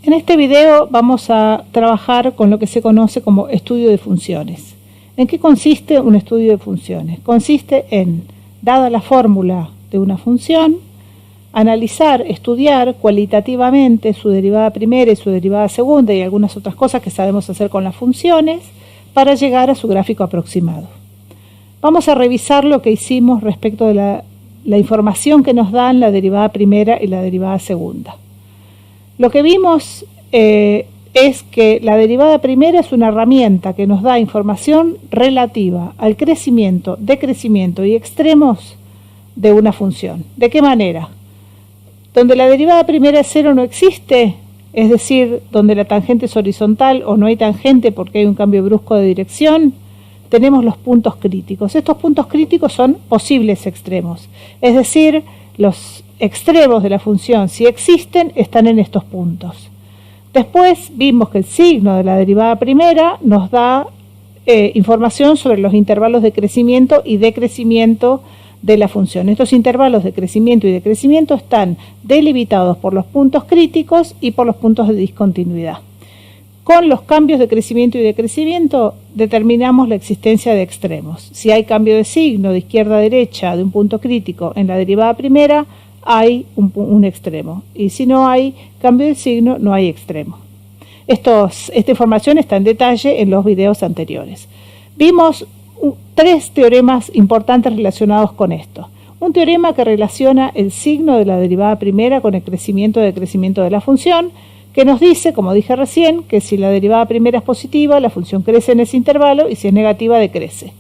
En este video vamos a trabajar con lo que se conoce como estudio de funciones. ¿En qué consiste un estudio de funciones? Consiste en, dada la fórmula de una función, analizar, estudiar cualitativamente su derivada primera y su derivada segunda y algunas otras cosas que sabemos hacer con las funciones para llegar a su gráfico aproximado. Vamos a revisar lo que hicimos respecto de la información que nos dan la derivada primera y la derivada segunda. Lo que vimos es que la derivada primera es una herramienta que nos da información relativa al crecimiento, decrecimiento y extremos de una función. ¿De qué manera? Donde la derivada primera es cero no existe, es decir, donde la tangente es horizontal o no hay tangente porque hay un cambio brusco de dirección, tenemos los puntos críticos. Estos puntos críticos son posibles extremos, es decir, los extremos de la función, si existen, están en estos puntos. Después vimos que el signo de la derivada primera nos da información sobre los intervalos de crecimiento y decrecimiento de la función. Estos intervalos de crecimiento y decrecimiento están delimitados por los puntos críticos y por los puntos de discontinuidad. Con los cambios de crecimiento y decrecimiento determinamos la existencia de extremos. Si hay cambio de signo de izquierda a derecha de un punto crítico en la derivada primera, hay un extremo, y si no hay cambio de signo, no hay extremo. Esta información está en detalle en los videos anteriores. Vimos tres teoremas importantes relacionados con esto. Un teorema que relaciona el signo de la derivada primera con el crecimiento y decrecimiento de la función, que nos dice, como dije recién, que si la derivada primera es positiva, la función crece en ese intervalo, y si es negativa, decrece.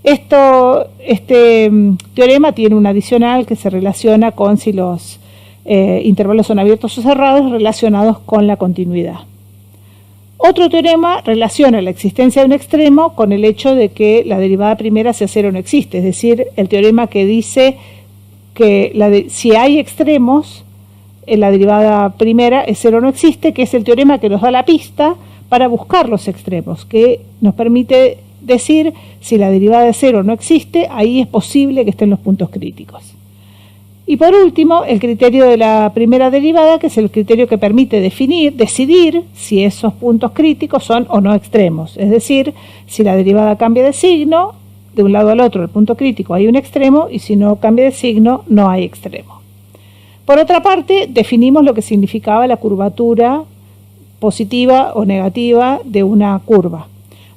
Este teorema tiene un adicional que se relaciona con si los intervalos son abiertos o cerrados relacionados con la continuidad. Otro teorema relaciona la existencia de un extremo con el hecho de que la derivada primera sea cero no existe, es decir, el teorema que dice que si hay extremos, la derivada primera es cero no existe, que es el teorema que nos da la pista para buscar los extremos, que nos permite decir si la derivada de cero no existe, ahí es posible que estén los puntos críticos. Y por último, el criterio de la primera derivada, que es el criterio que permite decidir si esos puntos críticos son o no extremos, es decir, si la derivada cambia de signo, de un lado al otro del punto crítico hay un extremo, y si no cambia de signo, no hay extremo. Por otra parte, definimos lo que significaba la curvatura positiva o negativa de una curva.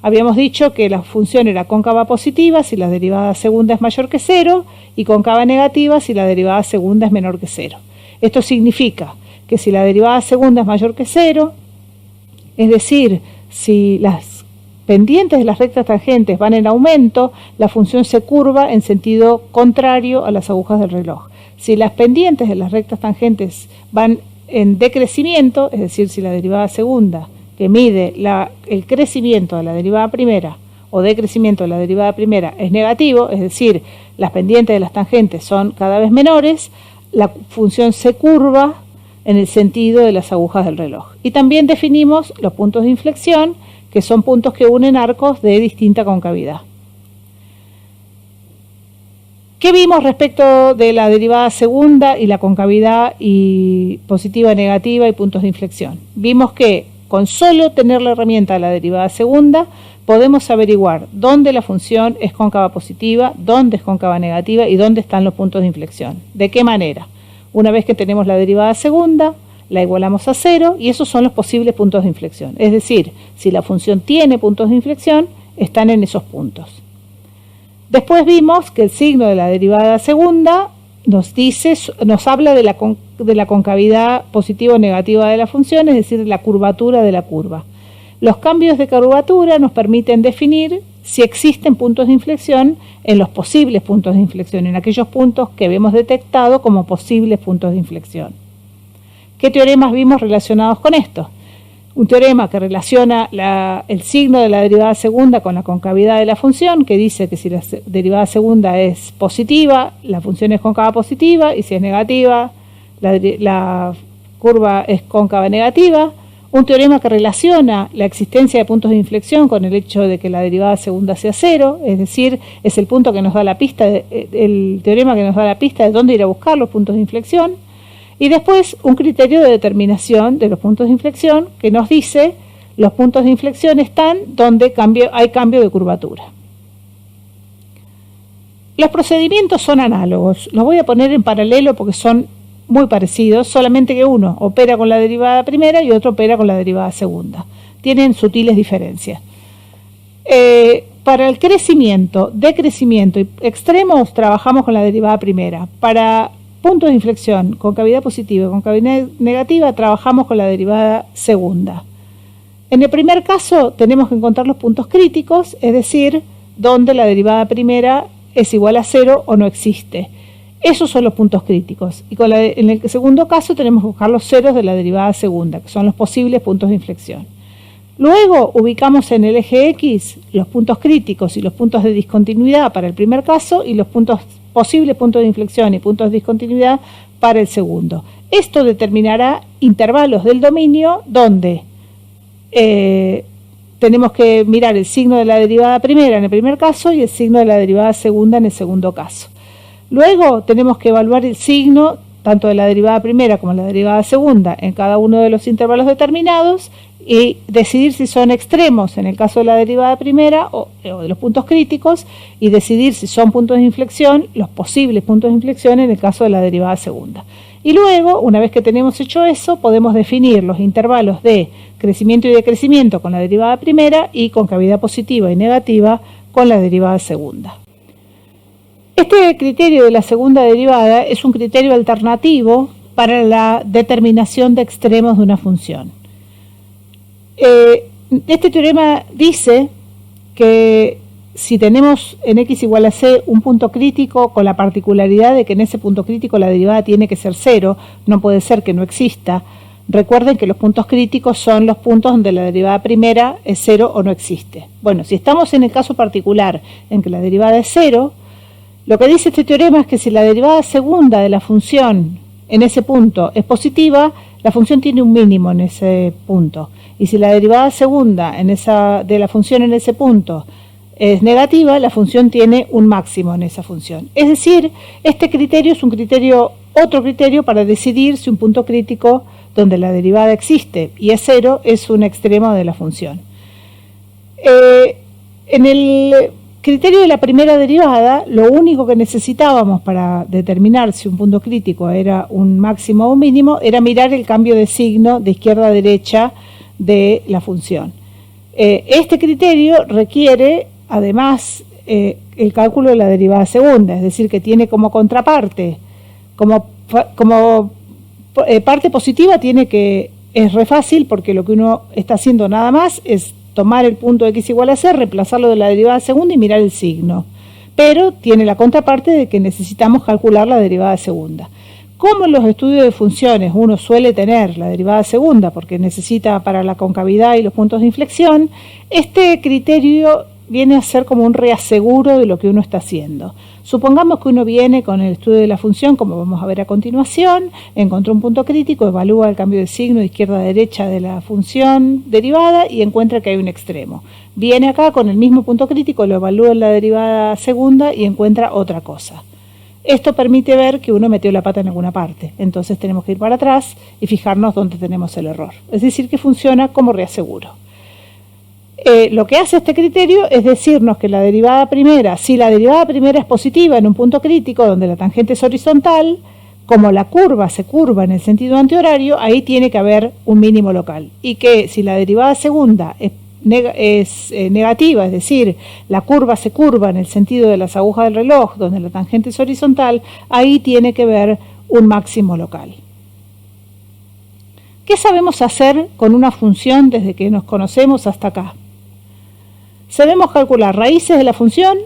Habíamos dicho que la función era cóncava positiva si la derivada segunda es mayor que cero y cóncava negativa si la derivada segunda es menor que cero. Esto significa que si la derivada segunda es mayor que cero, es decir, si las pendientes de las rectas tangentes van en aumento, la función se curva en sentido contrario a las agujas del reloj. Si las pendientes de las rectas tangentes van en decrecimiento, es decir, si la derivada segunda que mide el crecimiento de la derivada primera o decrecimiento de la derivada primera es negativo, es decir, las pendientes de las tangentes son cada vez menores, la función se curva en el sentido de las agujas del reloj. Y también definimos los puntos de inflexión, que son puntos que unen arcos de distinta concavidad. ¿Qué vimos respecto de la derivada segunda y la concavidad y positiva, negativa y puntos de inflexión? Vimos que con solo tener la herramienta de la derivada segunda, podemos averiguar dónde la función es cóncava positiva, dónde es cóncava negativa y dónde están los puntos de inflexión. ¿De qué manera? Una vez que tenemos la derivada segunda, la igualamos a cero y esos son los posibles puntos de inflexión. Es decir, si la función tiene puntos de inflexión, están en esos puntos. Después vimos que el signo de la derivada segunda nos habla de la concavidad positiva o negativa de la función, es decir, de la curvatura de la curva. Los cambios de curvatura nos permiten definir si existen puntos de inflexión en los posibles puntos de inflexión, en aquellos puntos que hemos detectado como posibles puntos de inflexión. ¿Qué teoremas vimos relacionados con esto? Un teorema que relaciona el signo de la derivada segunda con la concavidad de la función, que dice que si la derivada segunda es positiva, la función es cóncava positiva, y si es negativa, la curva es cóncava negativa. Un teorema que relaciona la existencia de puntos de inflexión con el hecho de que la derivada segunda sea cero, es decir, es el punto que nos da la pista, el teorema que nos da la pista de dónde ir a buscar los puntos de inflexión. Y después un criterio de determinación de los puntos de inflexión que nos dice los puntos de inflexión están donde hay cambio de curvatura. Los procedimientos son análogos, los voy a poner en paralelo porque son muy parecidos, solamente que uno opera con la derivada primera y otro opera con la derivada segunda. Tienen sutiles diferencias. Para el crecimiento, decrecimiento y extremos trabajamos con la derivada primera. Para puntos de inflexión con cavidad positiva y con cavidad negativa trabajamos con la derivada segunda. En el primer caso tenemos que encontrar los puntos críticos, es decir, donde la derivada primera es igual a 0 o no existe. Esos son los puntos críticos. Y en el segundo caso tenemos que buscar los ceros de la derivada segunda, que son los posibles puntos de inflexión. Luego ubicamos en el eje X los puntos críticos y los puntos de discontinuidad para el primer caso y los posibles puntos de inflexión y puntos de discontinuidad para el segundo. Esto determinará intervalos del dominio donde tenemos que mirar el signo de la derivada primera en el primer caso y el signo de la derivada segunda en el segundo caso. Luego tenemos que evaluar el signo tanto de la derivada primera como de la derivada segunda en cada uno de los intervalos determinados y decidir si son extremos en el caso de la derivada primera o de los puntos críticos y decidir si son puntos de inflexión, los posibles puntos de inflexión en el caso de la derivada segunda. Y luego, una vez que tenemos hecho eso, podemos definir los intervalos de crecimiento y decrecimiento con la derivada primera y con cavidad positiva y negativa con la derivada segunda. Este criterio de la segunda derivada es un criterio alternativo para la determinación de extremos de una función. Este teorema dice que si tenemos en x igual a c un punto crítico con la particularidad de que en ese punto crítico la derivada tiene que ser 0, no puede ser que no exista. Recuerden que los puntos críticos son los puntos donde la derivada primera es 0 o no existe. Bueno, si estamos en el caso particular en que la derivada es 0, lo que dice este teorema es que si la derivada segunda de la función en ese punto es positiva, la función tiene un mínimo en ese punto. Y si la derivada segunda de la función en ese punto es negativa, la función tiene un máximo en esa función. Es decir, este criterio es otro criterio para decidir si un punto crítico donde la derivada existe y es 0 es un extremo de la función. En el criterio de la primera derivada, lo único que necesitábamos para determinar si un punto crítico era un máximo o un mínimo era mirar el cambio de signo de izquierda a derecha de la función. Este criterio requiere además el cálculo de la derivada segunda, es decir, que tiene como contraparte, como parte positiva es re fácil porque lo que uno está haciendo nada más es tomar el punto x igual a c, reemplazarlo de la derivada segunda y mirar el signo. Pero tiene la contraparte de que necesitamos calcular la derivada segunda. Como en los estudios de funciones uno suele tener la derivada segunda porque necesita para la concavidad y los puntos de inflexión, este criterio viene a ser como un reaseguro de lo que uno está haciendo. Supongamos que uno viene con el estudio de la función, como vamos a ver a continuación, encontró un punto crítico, evalúa el cambio de signo de izquierda a derecha de la función derivada y encuentra que hay un extremo. Viene acá con el mismo punto crítico, lo evalúa en la derivada segunda y encuentra otra cosa. Esto permite ver que uno metió la pata en alguna parte, entonces tenemos que ir para atrás y fijarnos dónde tenemos el error. Es decir, que funciona como reaseguro. Lo que hace este criterio es decirnos que la derivada primera, si la derivada primera es positiva en un punto crítico donde la tangente es horizontal, como la curva se curva en el sentido antihorario, ahí tiene que haber un mínimo local. Y que si la derivada segunda es negativa, es decir, la curva se curva en el sentido de las agujas del reloj donde la tangente es horizontal, ahí tiene que haber un máximo local. ¿Qué sabemos hacer con una función desde que nos conocemos hasta acá? Sabemos calcular raíces de la función,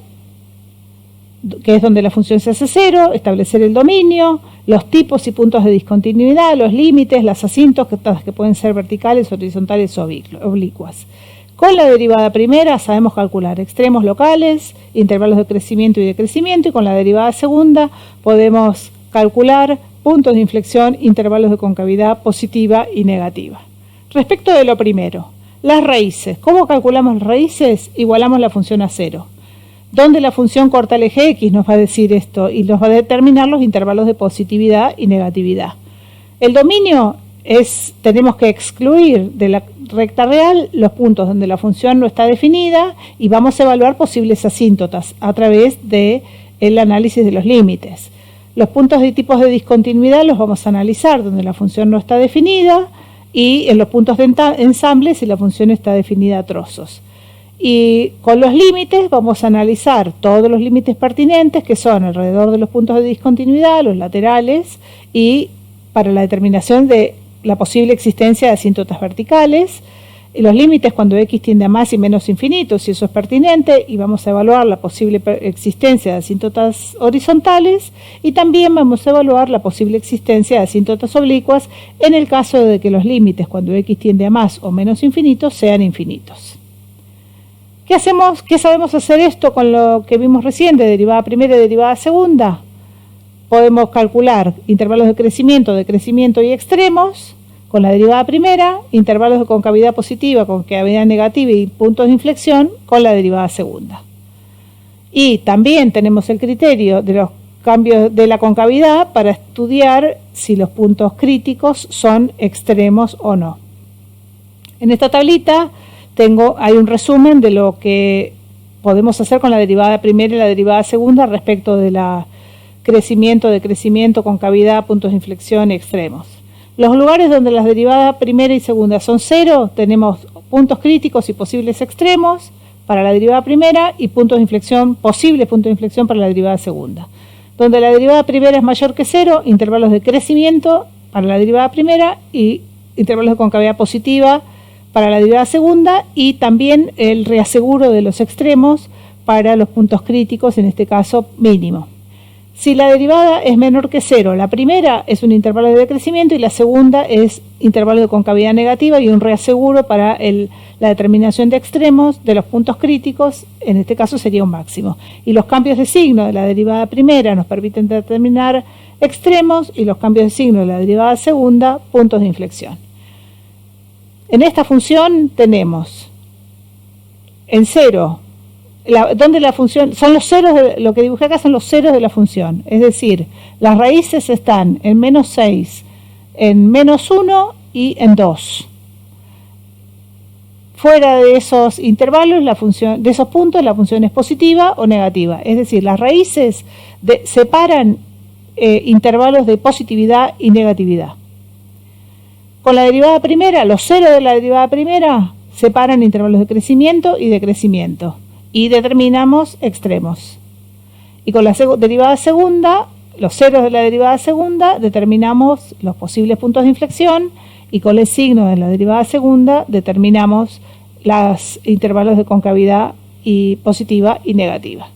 que es donde la función se hace 0, establecer el dominio, los tipos y puntos de discontinuidad, los límites, las asíntotas que pueden ser verticales, horizontales o oblicuas. Con la derivada primera sabemos calcular extremos locales, intervalos de crecimiento y decrecimiento, y con la derivada segunda podemos calcular puntos de inflexión, intervalos de concavidad positiva y negativa. Respecto de lo primero, las raíces. ¿Cómo calculamos las raíces? Igualamos la función a 0. Donde la función corta el eje X nos va a decir esto y nos va a determinar los intervalos de positividad y negatividad. El dominio tenemos que excluir de la recta real los puntos donde la función no está definida y vamos a evaluar posibles asíntotas a través del análisis de los límites. Los puntos de tipos de discontinuidad los vamos a analizar donde la función no está definida y en los puntos de ensamble si la función está definida a trozos. Y con los límites vamos a analizar todos los límites pertinentes que son alrededor de los puntos de discontinuidad, los laterales, y para la determinación de la posible existencia de asíntotas verticales, y los límites cuando x tiende a más y menos infinito, si eso es pertinente, y vamos a evaluar la posible existencia de asíntotas horizontales, y también vamos a evaluar la posible existencia de asíntotas oblicuas en el caso de que los límites cuando x tiende a más o menos infinito sean infinitos. ¿Qué hacemos? ¿Qué sabemos hacer esto con lo que vimos recién de derivada primera y derivada segunda? Podemos calcular intervalos de crecimiento y extremos con la derivada primera, intervalos de concavidad positiva, concavidad negativa y puntos de inflexión con la derivada segunda. Y también tenemos el criterio de los cambios de la concavidad para estudiar si los puntos críticos son extremos o no. En esta tablita hay un resumen de lo que podemos hacer con la derivada primera y la derivada segunda respecto de la crecimiento, concavidad, puntos de inflexión y extremos. Los lugares donde las derivadas primera y segunda son 0, tenemos puntos críticos y posibles extremos para la derivada primera y posibles puntos de inflexión para la derivada segunda. Donde la derivada primera es mayor que 0, intervalos de crecimiento para la derivada primera y intervalos de concavidad positiva para la derivada segunda, y también el reaseguro de los extremos para los puntos críticos, en este caso mínimo. Si la derivada es menor que 0, la primera es un intervalo de decrecimiento y la segunda es intervalo de concavidad negativa y un reaseguro para la determinación de extremos de los puntos críticos, en este caso sería un máximo. Y los cambios de signo de la derivada primera nos permiten determinar extremos y los cambios de signo de la derivada segunda, puntos de inflexión. En esta función tenemos en 0, donde la función, son los ceros, lo que dibujé acá son los ceros de la función, es decir, las raíces están en menos 6, en menos 1 y en 2. Fuera de esos intervalos, de esos puntos, la función es positiva o negativa, es decir, las raíces separan intervalos de positividad y negatividad. Con la derivada primera, los ceros de la derivada primera separan intervalos de crecimiento y decrecimiento y determinamos extremos. Y con la derivada segunda, los ceros de la derivada segunda, determinamos los posibles puntos de inflexión y con el signo de la derivada segunda determinamos los intervalos de concavidad y positiva y negativa.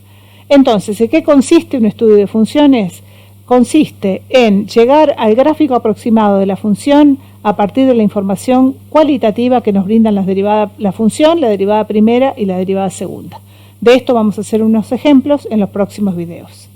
Entonces, ¿en qué consiste un estudio de funciones? Consiste en llegar al gráfico aproximado de la función a partir de la información cualitativa que nos brindan la función, la derivada primera y la derivada segunda. De esto vamos a hacer unos ejemplos en los próximos videos.